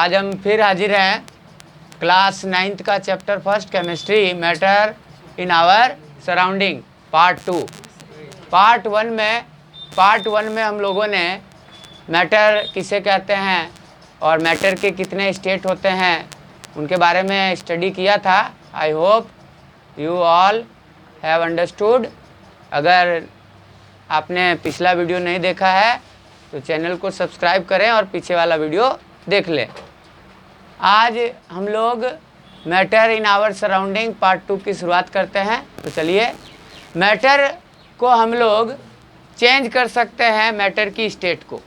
आज हम फिर हाजिर हैं क्लास 9th का chapter first chemistry matter in our surrounding part 2। Part one में हम लोगों ने मैटर किसे कहते हैं और मैटर के कितने स्टेट होते हैं उनके बारे में स्टडी किया था। I hope you all have understood. अगर आपने पिछला वीडियो नहीं देखा है तो चैनल को सब्सक्राइब करें और पीछे वाला वीडियो देख लें। आज हम लोग matter in our surrounding part 2 की शुरुआत करते हैं। तो चलिए, मैटर को हम लोग चेंज कर सकते हैं। मैटर की स्टेट को,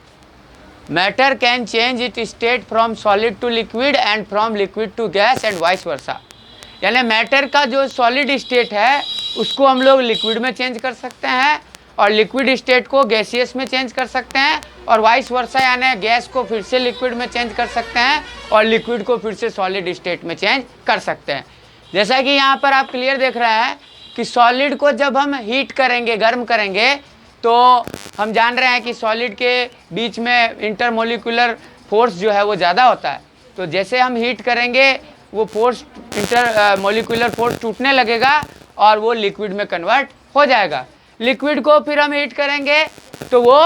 matter can change it state from solid to liquid and from liquid to gas and vice versa. यानी मैटर का जो सॉलिड स्टेट है उसको हम लोग लिक्विड में चेंज कर सकते हैं और लिक्विड स्टेट को गैसियस में चेंज कर सकते हैं और वाइस वर्सा यानी गैस को फिर से लिक्विड में चेंज कर सकते हैं और लिक्विड को फिर से सॉलिड स्टेट में चेंज कर सकते हैं। जैसा कि यहाँ पर आप क्लियर देख रहे हैं कि सॉलिड को जब हम हीट करेंगे, गर्म करेंगे, तो हम जान रहे हैं कि सॉलिड के बीच में इंटरमोलिकुलर फोर्स जो है वो ज़्यादा होता है। तो जैसे हम हीट करेंगे वो फोर्स, इंटरमोलिकुलर फोर्स टूटने लगेगा और वो लिक्विड में कन्वर्ट हो जाएगा। लिक्विड को फिर हम हीट करेंगे तो वो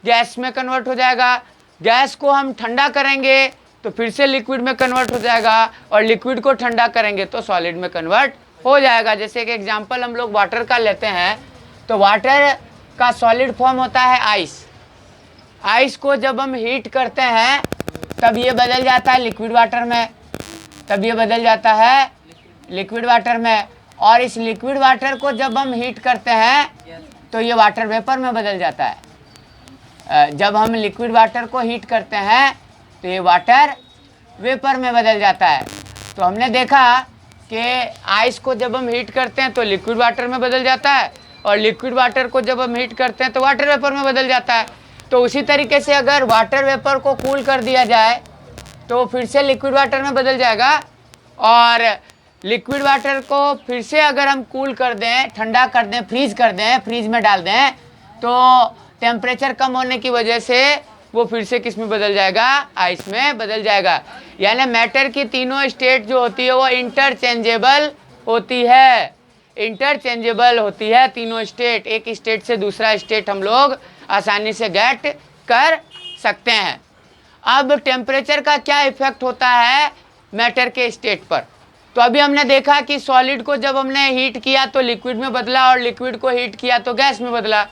गैस में कन्वर्ट हो जाएगा। गैस को हम ठंडा करेंगे तो फिर से लिक्विड में कन्वर्ट हो जाएगा और लिक्विड को ठंडा करेंगे तो सॉलिड में कन्वर्ट हो जाएगा। जैसे एक एग्जांपल हम लोग वाटर का लेते हैं तो वाटर का सॉलिड फॉर्म होता है आइस। आइस को जब हम हीट करते हैं तब ये बदल जाता है लिक्विड वाटर में, तब ये बदल जाता है लिक्विड वाटर में। और इस लिक्विड वाटर को जब हम हीट करते हैं तो ये वाटर वेपर में बदल जाता है। जब हम लिक्विड वाटर को हीट करते हैं तो ये वाटर वेपर में बदल जाता है। तो हमने देखा कि आइस को जब हम हीट करते हैं तो लिक्विड वाटर में बदल जाता है और लिक्विड वाटर को जब हम हीट करते हैं तो वाटर वेपर में बदल जाता है। तो उसी तरीके से अगर वाटर वेपर को कूल कर दिया जाए तो फिर से लिक्विड वाटर में बदल जाएगा और लिक्विड वाटर को फिर से अगर हम कूल कर दें, ठंडा कर दें, फ्रीज कर दें, फ्रीज में डाल दें तो टेम्परेचर कम होने की वजह से वो फिर से किस में बदल जाएगा, आइस में बदल जाएगा। यानी मैटर की तीनों स्टेट जो होती है वो इंटरचेंजेबल होती है, इंटरचेंजेबल होती है तीनों स्टेट। एक स्टेट से दूसरा स्टेट हम लोग आसानी से गेट कर सकते हैं। अब टेम्परेचर का क्या इफेक्ट होता है मैटर के स्टेट पर? तो अभी हमने देखा कि सॉलिड को जब हमने हीट किया तो लिक्विड में बदला और लिक्विड को हीट किया तो गैस में बदला।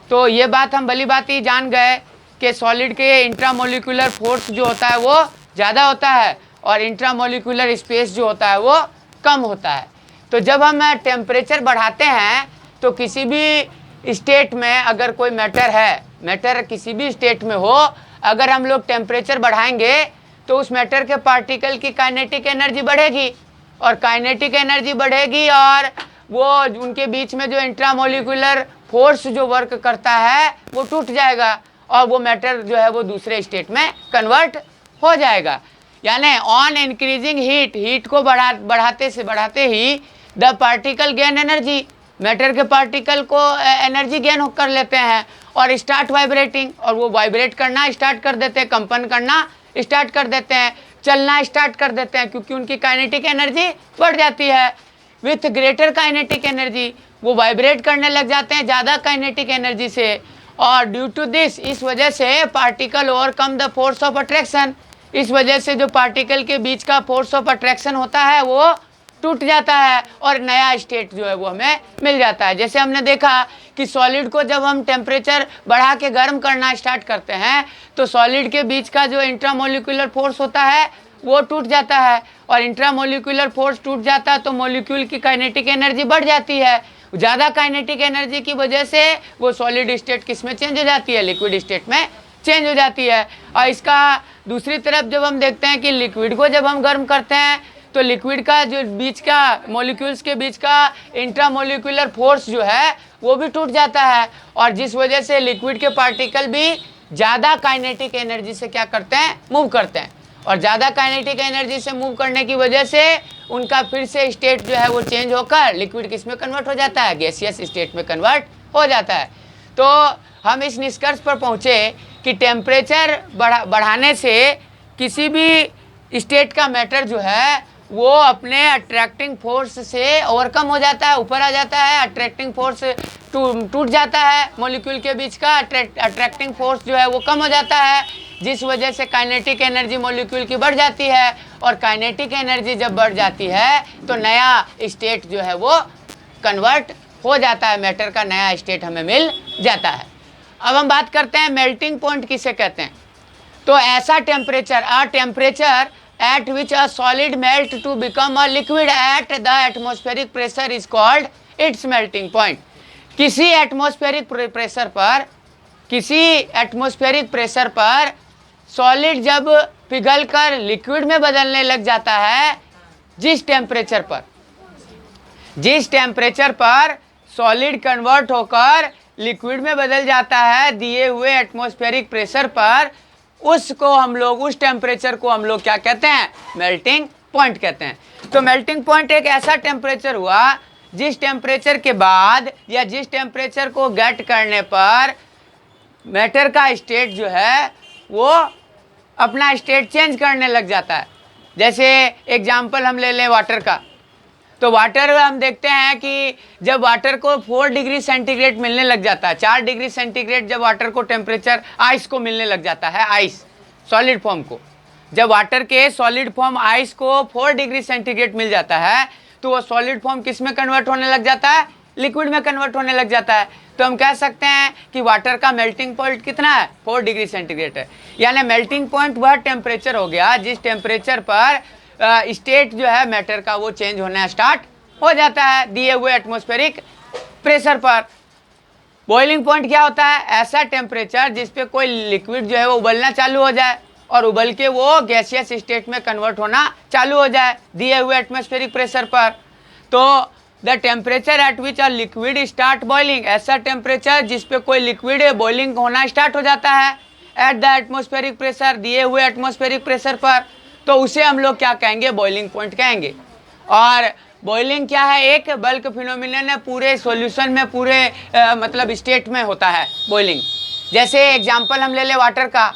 तो ये बात हम भली बात ही जान गए कि सॉलिड के इंट्रामोलिकुलर फोर्स जो होता है वो ज़्यादा होता है और इंट्रामोलिकुलर स्पेस जो होता है वो कम होता है। तो जब हम टेम्परेचर बढ़ाते हैं तो किसी भी स्टेट में अगर कोई मैटर है, मैटर किसी भी स्टेट में हो, अगर हम लोग टेम्परेचर बढ़ाएंगे तो उस मैटर के पार्टिकल की काइनेटिक एनर्जी बढ़ेगी और काइनेटिक एनर्जी बढ़ेगी और वो उनके बीच में जो इंट्रामोलिकुलर फोर्स जो वर्क करता है वो टूट जाएगा और वो मैटर जो है वो दूसरे स्टेट में कन्वर्ट हो जाएगा। यानी ऑन इंक्रीजिंग हीट, हीट को बढ़ाते ही the particle gain energy, matter के पार्टिकल को एनर्जी गेन कर लेते हैं और स्टार्ट वाइब्रेटिंग, और वो वाइब्रेट करना स्टार्ट कर देते हैं, कंपन करना स्टार्ट कर देते हैं, चलना स्टार्ट कर देते हैं क्योंकि उनकी काइनेटिक एनर्जी बढ़ जाती है। विथ ग्रेटर काइनेटिक एनर्जी वो वाइब्रेट करने लग जाते हैं ज़्यादा काइनेटिक एनर्जी से और ड्यू टू दिस, इस वजह से particle overcome the force of attraction, इस वजह से जो पार्टिकल के बीच का फोर्स ऑफ अट्रैक्शन होता है वो टूट जाता है और नया स्टेट जो है वो हमें मिल जाता है। जैसे हमने देखा कि सॉलिड को जब हम टेम्परेचर बढ़ा के गर्म करना स्टार्ट करते हैं तो सॉलिड के बीच का जो इंट्रामोलिकुलर फोर्स होता है वो टूट जाता है और इंट्रामोलिकुलर फोर्स टूट जाता है तो मॉलिक्यूल की काइनेटिक एनर्जी बढ़ जाती है। ज़्यादा काइनेटिक एनर्जी की वजह से वो सॉलिड स्टेट किस में चेंज हो जाती है, लिक्विड स्टेट में चेंज हो जाती है। और इसका दूसरी तरफ जब हम देखते हैं कि लिक्विड को जब हम गर्म करते हैं तो लिक्विड का जो बीच का मॉलिक्यूल्स के बीच का इंट्रामोलिकुलर फोर्स जो है वो भी टूट जाता है और जिस वजह से लिक्विड के पार्टिकल भी ज़्यादा काइनेटिक एनर्जी से क्या करते हैं, मूव करते हैं और ज़्यादा काइनेटिक एनर्जी से मूव करने की वजह से उनका फिर से स्टेट जो है वो चेंज होकर लिक्विड किस में कन्वर्ट हो जाता है, गैसियस स्टेट में कन्वर्ट हो जाता है। तो हम इस निष्कर्ष पर पहुँचे कि टेम्परेचर बढ़ाने से किसी भी स्टेट का मैटर जो है वो अपने अट्रैक्टिंग फोर्स से ओवरकम हो जाता है, ऊपर आ जाता है, अट्रैक्टिंग फोर्स टूट जाता है, मॉलिक्यूल के बीच का अट्रैक्टिंग फोर्स जो है वो कम हो जाता है, जिस वजह से काइनेटिक एनर्जी मॉलिक्यूल की बढ़ जाती है। और काइनेटिक एनर्जी जब बढ़ जाती है तो नया स्टेट जो है वो कन्वर्ट हो जाता है, मैटर का नया स्टेट हमें मिल जाता है। अब हम बात करते हैं मेल्टिंग पॉइंट किसे कहते हैं। तो ऐसा temperature at which a solid melt to become a liquid at the atmospheric pressure is called its melting point। किसी एटमॉस्फेरिक प्रेशर पर सॉलिड जब पिघलकर लिक्विड में बदलने लग जाता है, जिस टेम्परेचर पर सॉलिड कन्वर्ट होकर लिक्विड में बदल जाता है दिए हुए एटमॉस्फेरिक प्रेशर पर, उस टेम्परेचर को हम लोग क्या कहते हैं, मेल्टिंग पॉइंट कहते हैं। तो मेल्टिंग पॉइंट एक ऐसा टेम्परेचर हुआ जिस टेम्परेचर के बाद या जिस टेम्परेचर को गेट करने पर मैटर का स्टेट जो है वो अपना स्टेट चेंज करने लग जाता है। जैसे एग्जांपल हम ले लें वाटर का, तो वाटर हम देखते हैं कि जब वाटर को 4 डिग्री सेंटीग्रेड मिलने लग जाता है, 4 डिग्री सेंटीग्रेड जब वाटर को टेम्परेचर आइस को मिलने लग जाता है, आइस सॉलिड फॉर्म को, जब वाटर के सॉलिड फॉर्म आइस को 4 डिग्री सेंटीग्रेड मिल जाता है तो वो सॉलिड फॉर्म किस में कन्वर्ट होने लग जाता है, लिक्विड में कन्वर्ट होने लग जाता है। तो हम कह सकते हैं कि वाटर का मेल्टिंग पॉइंट कितना है, 4 डिग्री सेंटीग्रेड है। यानी मेल्टिंग पॉइंट वह टेम्परेचर हो गया जिस टेम्परेचर पर स्टेट जो है मैटर का वो चेंज होना स्टार्ट हो जाता है दिए हुए एटमॉस्फेरिक प्रेशर पर। बॉइलिंग पॉइंट क्या होता है, ऐसा टेम्परेचर जिस पे कोई लिक्विड जो है वो उबलना चालू हो जाए और उबल के वो गैसियस स्टेट में कन्वर्ट होना चालू हो जाए दिए हुए एटमॉस्फेरिक प्रेशर पर। तो the temperature at which a liquid start boiling, ऐसा टेम्परेचर जिस पे कोई लिक्विड बॉइलिंग होना स्टार्ट हो जाता है एट द एटमॉस्फेरिक प्रेशर, दिए हुए एटमॉस्फेरिक प्रेशर पर, तो उसे हम लोग क्या कहेंगे, बॉइलिंग पॉइंट कहेंगे। और बॉइलिंग क्या है, एक बल्क फिनोमिनन है, पूरे सॉल्यूशन में पूरे मतलब स्टेट में होता है बॉइलिंग। जैसे एग्जांपल हम ले लें वाटर का,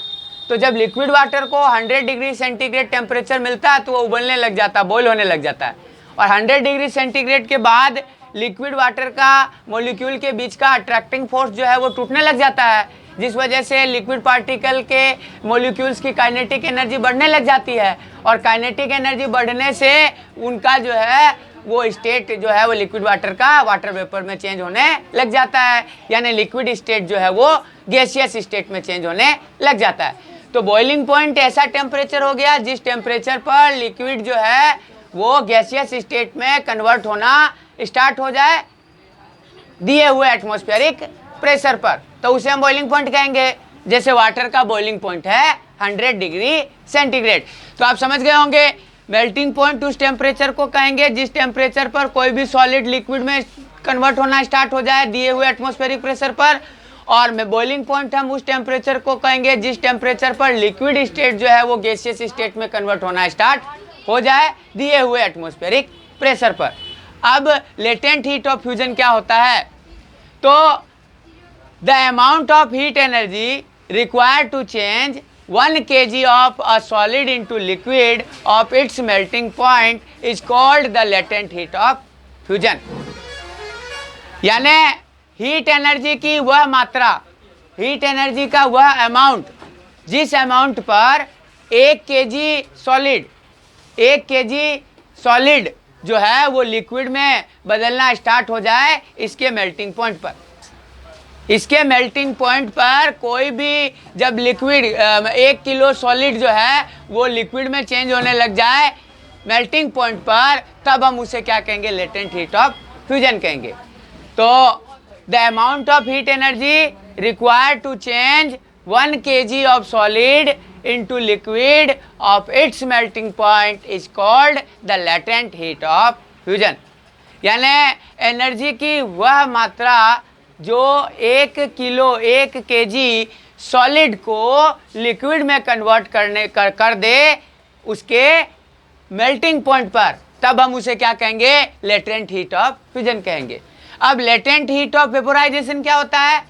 तो जब लिक्विड वाटर को 100 डिग्री सेंटीग्रेड टेम्परेचर मिलता है तो वो उबलने लग जाता है, बॉयल होने लग जाता है। और 100 डिग्री सेंटीग्रेड के बाद लिक्विड वाटर का मॉलिक्यूल के बीच का अट्रैक्टिंग फोर्स जो है वो टूटने लग जाता है, जिस वजह से लिक्विड पार्टिकल के मॉलिक्यूल्स की काइनेटिक एनर्जी बढ़ने लग जाती है। और काइनेटिक एनर्जी बढ़ने से उनका जो है वो स्टेट जो है वो लिक्विड वाटर का वाटर वेपर में चेंज होने लग जाता है, यानी लिक्विड स्टेट जो है वो गैसियस स्टेट में चेंज होने लग जाता है। तो बॉइलिंग पॉइंट ऐसा टेम्परेचर हो गया जिस टेम्परेचर पर लिक्विड जो है वो गैसियस स्टेट में कन्वर्ट होना स्टार्ट हो जाए दिए हुए एटमॉस्फेरिक प्रेशर पर, तो उसे हम बॉइलिंग पॉइंट कहेंगे। जैसे वाटर का बॉइलिंग पॉइंट है 100 डिग्री सेंटीग्रेड। तो आप समझ गए होंगे मेल्टिंग पॉइंट उस टेम्परेचर को कहेंगे जिस टेम्परेचर पर कोई भी सॉलिड लिक्विड में कन्वर्ट होना स्टार्ट हो जाए दिए हुए एटमॉस्फेरिक प्रेशर पर। और में बॉइलिंग पॉइंट हम उस टेम्परेचर को कहेंगे जिस टेम्परेचर पर लिक्विड स्टेट जो है वो गैसियस स्टेट में कन्वर्ट होना स्टार्ट हो जाए दिए हुए एटमॉस्फेरिक प्रेशर पर। अब लेटेंट हीट ऑफ फ्यूजन क्या होता है, तो the amount of heat energy required to change 1 kg of a solid into liquid of its melting point is called the latent heat of fusion। यानी heat energy की वह मात्रा, heat energy का वह अमाउंट जिस अमाउंट पर 1 kg solid जो है वो लिक्विड में बदलना स्टार्ट हो जाए इसके मेल्टिंग पॉइंट पर। इसके मेल्टिंग पॉइंट पर कोई भी जब लिक्विड 1 किलो सॉलिड जो है वो लिक्विड में चेंज होने लग जाए मेल्टिंग पॉइंट पर, तब हम उसे क्या कहेंगे, लेटेंट हीट ऑफ फ्यूजन कहेंगे। तो the amount of heat energy required to change 1 kg of solid into liquid of its melting point is called the latent heat of fusion। यानी एनर्जी की वह मात्रा जो 1 kg सॉलिड को liquid में convert कर दे उसके मेल्टिंग पॉइंट पर, तब हम उसे क्या कहेंगे, लेटेंट हीट ऑफ फ्यूजन कहेंगे। अब लेटेंट हीट ऑफ वेपोराइजेशन क्या होता है,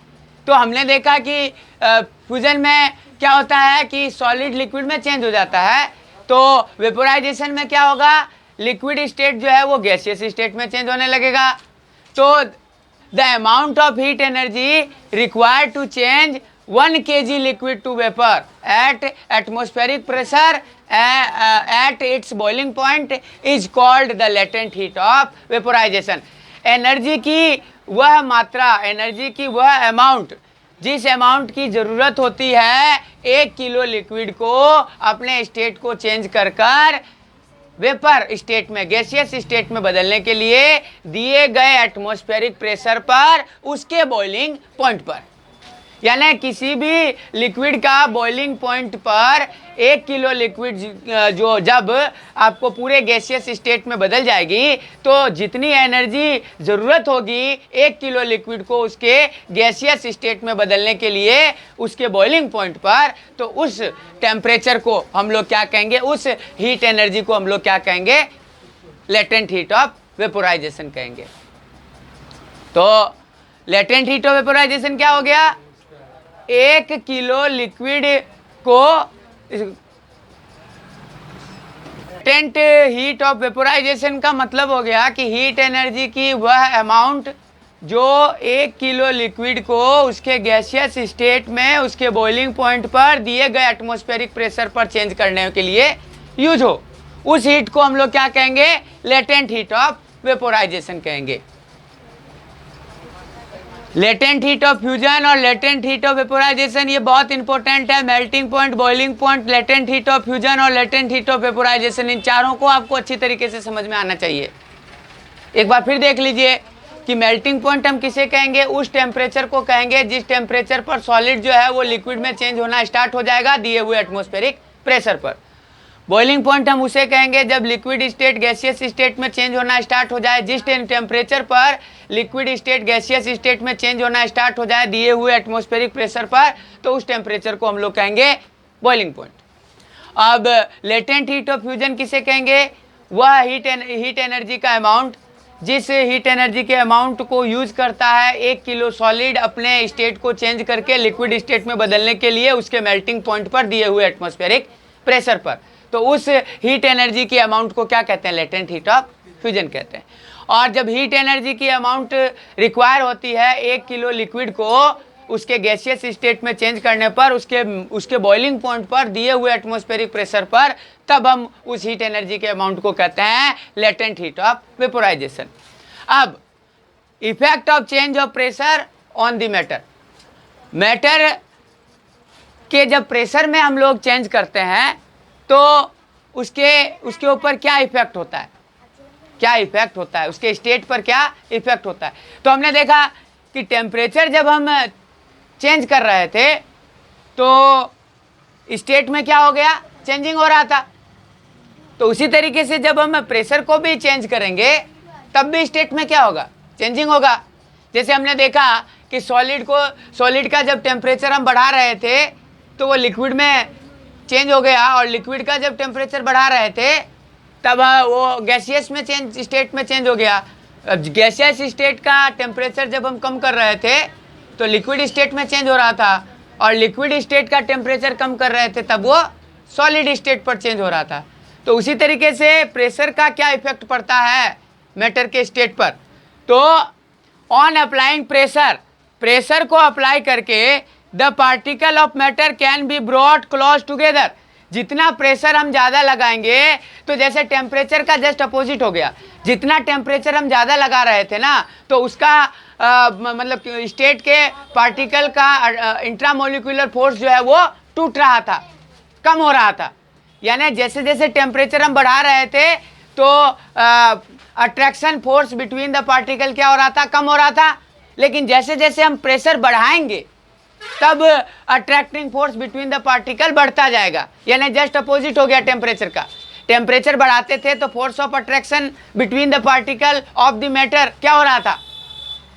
तो हमने देखा कि फ्यूजन में क्या होता है कि सॉलिड लिक्विड में चेंज हो जाता है, तो वेपोराइजेशन में क्या होगा, लिक्विड स्टेट जो है वो गैसियस स्टेट में चेंज होने लगेगा। तो the amount of heat energy required to change 1 kg liquid to vapor at atmospheric pressure at its boiling point is called the latent heat of vaporization। Energy की वह मात्रा, एनर्जी की वह amount, जिस अमाउंट की ज़रूरत होती है 1 किलो लिक्विड को अपने स्टेट को चेंज कर कर वेपर स्टेट में, गैसियस स्टेट में बदलने के लिए दिए गए एटमॉस्फेरिक प्रेशर पर, उसके बॉइलिंग पॉइंट पर, यानी किसी भी लिक्विड का बॉइलिंग पॉइंट पर 1 किलो लिक्विड जो जब आपको पूरे गैसियस स्टेट में बदल जाएगी तो जितनी एनर्जी ज़रूरत होगी 1 किलो लिक्विड को उसके गैसियस स्टेट में बदलने के लिए उसके बॉइलिंग पॉइंट पर, तो उस टेम्परेचर को हम लोग क्या कहेंगे, उस हीट एनर्जी को हम लोग क्या कहेंगे, लेटेंट हीट ऑफ वेपोराइजेशन कहेंगे। तो लेटेंट हीट ऑफ वेपोराइजेशन क्या हो गया, 1 किलो लिक्विड को लेटेंट हीट ऑफ वेपोराइजेशन का मतलब हो गया कि हीट एनर्जी की वह अमाउंट जो 1 किलो लिक्विड को उसके गैसियस स्टेट में उसके बॉइलिंग पॉइंट पर दिए गए एटमॉस्फेरिक प्रेशर पर चेंज करने के लिए यूज हो, उस हीट को हम लोग क्या कहेंगे, लेटेंट हीट ऑफ वेपोराइजेशन कहेंगे। लेटेंट हीट ऑफ फ्यूजन और लेटेंट हीट ऑफ वेपोराइजेशन ये बहुत इंपॉर्टेंट है। Melting point, boiling point, latent heat of fusion और लेटेंट हीट ऑफ वेपोराइजेशन, इन चारों को आपको अच्छी तरीके से समझ में आना चाहिए। एक बार फिर देख लीजिए कि मेल्टिंग पॉइंट हम किसे कहेंगे, उस टेम्परेचर को कहेंगे जिस टेम्परेचर पर सॉलिड जो है वो लिक्विड में चेंज होना स्टार्ट हो जाएगा दिए हुए एटमॉस्फेरिक प्रेशर पर। बॉइलिंग पॉइंट हम उसे कहेंगे जब लिक्विड स्टेट गैसियस स्टेट में चेंज होना स्टार्ट हो जाए, जिस टेम्परेचर पर लिक्विड स्टेट गैसियस स्टेट में चेंज होना स्टार्ट हो जाए दिए हुए एटमॉस्फेरिक प्रेशर पर, तो उस टेम्परेचर को हम लोग कहेंगे बॉइलिंग पॉइंट। अब लेटेंट हीट ऑफ फ्यूजन किसे कहेंगे, वह हीट एनर्जी का अमाउंट, जिस हीट एनर्जी के अमाउंट को यूज करता है 1 किलो सॉलिड अपने स्टेट को चेंज करके लिक्विड स्टेट में बदलने के लिए उसके मेल्टिंग पॉइंट पर दिए हुए एटमॉस्फेरिक प्रेशर पर, तो उस हीट एनर्जी की अमाउंट को क्या कहते हैं, लेटेंट हीट ऑफ फ्यूजन कहते हैं। और जब हीट एनर्जी की अमाउंट रिक्वायर होती है 1 किलो लिक्विड को उसके गैसियस स्टेट में चेंज करने पर उसके बॉइलिंग पॉइंट पर दिए हुए एटमॉस्फेरिक प्रेशर पर, तब हम उस हीट एनर्जी के अमाउंट को कहते हैं लेटेंट हीट ऑफ वेपोराइजेशन। अब effect of change of pressure on the matter, matter के जब प्रेशर में हम लोग चेंज करते हैं तो उसके ऊपर क्या इफेक्ट होता है, क्या इफेक्ट होता है, उसके स्टेट पर क्या इफेक्ट होता है। तो हमने देखा कि टेम्परेचर जब हम चेंज कर रहे थे तो स्टेट में क्या हो गया, चेंजिंग हो रहा था। तो उसी तरीके से जब हम प्रेशर को भी चेंज करेंगे तब भी स्टेट में क्या होगा, चेंजिंग होगा। जैसे हमने देखा कि सॉलिड का जब टेम्परेचर हम बढ़ा रहे थे तो वो लिक्विड में चेंज हो गया, और लिक्विड का जब टेम्परेचर बढ़ा रहे थे तब वो गैसियस में स्टेट में चेंज हो गया। गैसियस स्टेट का टेम्परेचर जब हम कम कर रहे थे तो लिक्विड स्टेट में चेंज हो रहा था, और लिक्विड स्टेट का टेम्परेचर कम कर रहे थे तब वो सॉलिड स्टेट पर चेंज हो रहा था। तो उसी तरीके से प्रेशर का क्या इफेक्ट पड़ता है मैटर के स्टेट पर, तो ऑन अप्लाइंग प्रेशर को अप्लाई करके the particle of matter can be brought close together. जितना प्रेशर हम ज़्यादा लगाएंगे, तो जैसे टेम्परेचर का जस्ट अपोजिट हो गया, जितना टेम्परेचर हम ज़्यादा लगा रहे थे ना तो उसका मतलब स्टेट के पार्टिकल का इंट्रामोलिकुलर फोर्स जो है वो टूट रहा था, कम हो रहा था। यानी जैसे जैसे टेम्परेचर हम बढ़ा रहे थे तो attraction force between the particle क्या हो रहा था, कम हो रहा था। लेकिन जैसे जैसे हम प्रेशर बढ़ाएंगे तब attracting force between the particle बढ़ता जाएगा, यानी जस्ट अपोजिट हो गया टेम्परेचर का। टेम्परेचर बढ़ाते थे तो force of attraction between the particle of the matter क्या हो रहा था,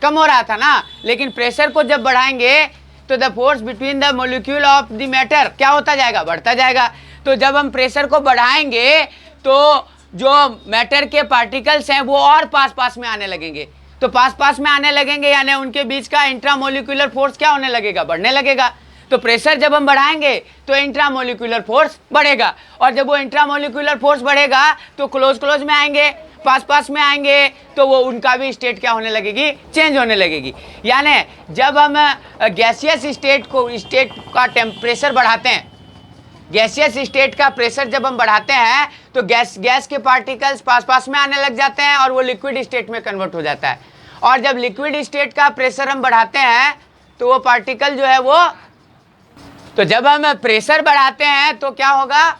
कम हो रहा था ना। लेकिन प्रेशर को जब बढ़ाएंगे तो the force between the molecule of the matter क्या होता जाएगा, बढ़ता जाएगा। तो जब हम प्रेशर को बढ़ाएंगे तो जो मैटर के पार्टिकल्स हैं वो और पास में आने लगेंगे। तो पास में आने लगेंगे यानी उनके बीच का इंट्रामोलिकुलर फोर्स क्या होने लगेगा, बढ़ने लगेगा। तो प्रेशर जब हम बढ़ाएंगे तो इंट्रामोलिकुलर फोर्स बढ़ेगा, और जब वो इंट्रामोलिकुलर फोर्स बढ़ेगा तो क्लोज में आएंगे, पास में आएंगे, तो वो उनका भी स्टेट क्या होने लगेगी, चेंज होने लगेगी। यानी जब हम गैसियस स्टेट का टेम्परेचर बढ़ाते हैं, गैसियस स्टेट का प्रेशर जब हम बढ़ाते हैं तो गैस के पार्टिकल्स पास में आने लग जाते हैं और वो लिक्विड स्टेट में कन्वर्ट हो जाता है। और जब लिक्विड स्टेट का प्रेशर हम बढ़ाते हैं तो वो पार्टिकल जो है वो, तो जब हम प्रेशर बढ़ाते हैं तो क्या होगा,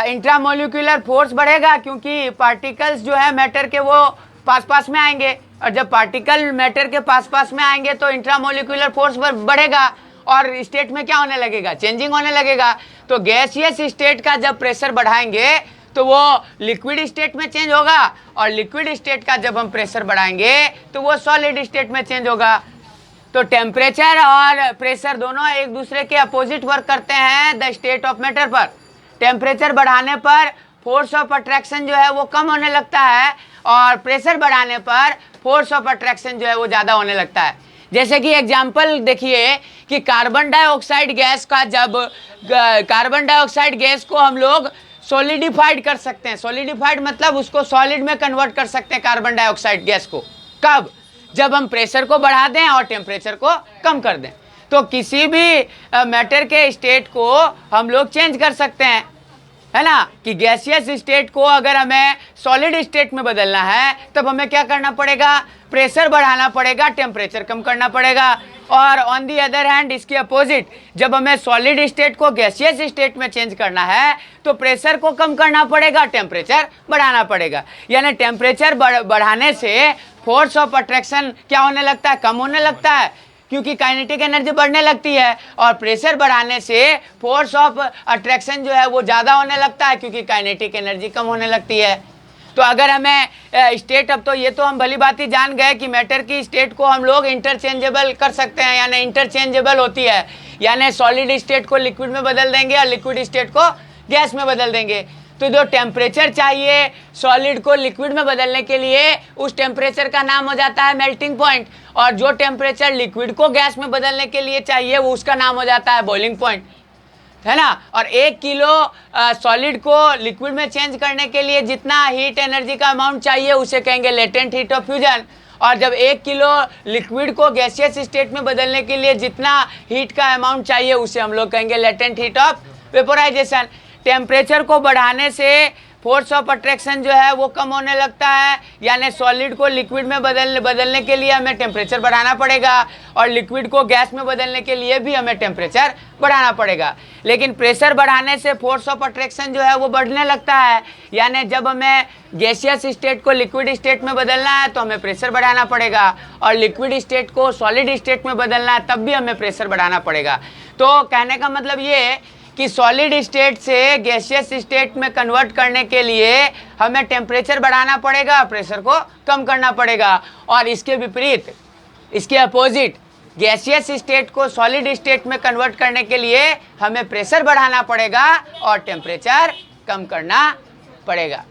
इंट्रामोलिकुलर फोर्स बढ़ेगा, क्योंकि पार्टिकल्स जो है मैटर के वो पास में आएंगे, और जब पार्टिकल मैटर के पास में आएंगे तो इंट्रामोलिकुलर फोर्स बढ़ेगा और स्टेट में क्या होने लगेगा, चेंजिंग होने लगेगा। तो गैसियस स्टेट का जब प्रेशर बढ़ाएंगे तो वो लिक्विड स्टेट में चेंज होगा, और लिक्विड स्टेट का जब हम प्रेशर बढ़ाएंगे तो वो सॉलिड स्टेट में चेंज होगा। तो टेम्परेचर और प्रेशर दोनों एक दूसरे के अपोजिट वर्क करते हैं द स्टेट ऑफ मैटर पर। टेम्परेचर बढ़ाने पर फोर्स ऑफ अट्रैक्शन जो है वो कम होने लगता है, और प्रेशर बढ़ाने पर फोर्स ऑफ अट्रैक्शन जो है वो ज़्यादा होने लगता है। जैसे कि एग्जाम्पल देखिए कि कार्बन डाइऑक्साइड गैस का, जब कार्बन डाइऑक्साइड गैस को हम लोग सॉलिडिफाइड कर सकते हैं, सॉलिडिफाइड मतलब उसको सॉलिड में कन्वर्ट कर सकते हैं कार्बन डाइऑक्साइड गैस को, कब, जब हम प्रेशर को बढ़ा दें और टेम्परेचर को कम कर दें। तो किसी भी मैटर के स्टेट को हम लोग चेंज कर सकते हैं, है ना, कि गैसियस स्टेट को अगर हमें सॉलिड स्टेट में बदलना है तब हमें क्या करना पड़ेगा, प्रेशर बढ़ाना पड़ेगा, टेम्परेचर कम करना पड़ेगा। और ऑन दी अदर हैंड इसके अपोजिट, जब हमें सॉलिड स्टेट को गैसियस स्टेट में चेंज करना है तो प्रेशर को कम करना पड़ेगा, टेम्परेचर बढ़ाना पड़ेगा। यानी टेम्परेचर बढ़ाने से फोर्स ऑफ अट्रैक्शन क्या होने लगता है, कम होने लगता है, क्योंकि काइनेटिक एनर्जी बढ़ने लगती है, और प्रेशर बढ़ाने से फोर्स ऑफ अट्रैक्शन जो है वो ज़्यादा होने लगता है, क्योंकि काइनेटिक एनर्जी कम होने लगती है। तो अगर हमें स्टेट, अब तो ये तो हम भली बात ही जान गए कि मैटर की स्टेट को हम लोग इंटरचेंजेबल कर सकते हैं, यानी इंटरचेंजेबल होती है, यानी सॉलिड स्टेट को लिक्विड में बदल देंगे और लिक्विड स्टेट को गैस में बदल देंगे। तो जो टेम्परेचर चाहिए सॉलिड को लिक्विड में बदलने के लिए, उस टेम्परेचर का नाम हो जाता है मेल्टिंग पॉइंट, और जो टेम्परेचर लिक्विड को गैस में बदलने के लिए चाहिए वो उसका नाम हो जाता है बॉइलिंग पॉइंट, है ना। और 1 किलो सॉलिड को लिक्विड में चेंज करने के लिए जितना हीट एनर्जी का अमाउंट चाहिए उसे कहेंगे लेटेंट हीट ऑफ फ्यूजन, और जब 1 किलो लिक्विड को गैसियस स्टेट में बदलने के लिए जितना हीट का अमाउंट चाहिए उसे हम लोग कहेंगे latent heat of vaporisation. Temperature को बढ़ाने से फोर्स ऑफ अट्रैक्शन जो है वो कम होने लगता है, यानी सॉलिड को लिक्विड में बदलने के लिए हमें टेम्परेचर बढ़ाना पड़ेगा, और लिक्विड को गैस में बदलने के लिए भी हमें टेम्परेचर बढ़ाना पड़ेगा। लेकिन प्रेशर बढ़ाने से फोर्स ऑफ अट्रैक्शन जो है वो बढ़ने लगता है, यानी जब हमें गैसियस स्टेट को लिक्विड स्टेट में बदलना है तो हमें प्रेशर बढ़ाना पड़ेगा, और लिक्विड स्टेट को सॉलिड स्टेट में बदलना है तब भी हमें प्रेशर बढ़ाना पड़ेगा। तो कहने का मतलब ये है कि सॉलिड स्टेट से गैसियस स्टेट में कन्वर्ट करने के लिए हमें टेम्परेचर बढ़ाना पड़ेगा, प्रेशर को कम करना पड़ेगा। और इसके विपरीत, इसके अपोजिट, गैसियस स्टेट को सॉलिड स्टेट में कन्वर्ट करने के लिए हमें प्रेशर बढ़ाना पड़ेगा और टेम्परेचर कम करना पड़ेगा।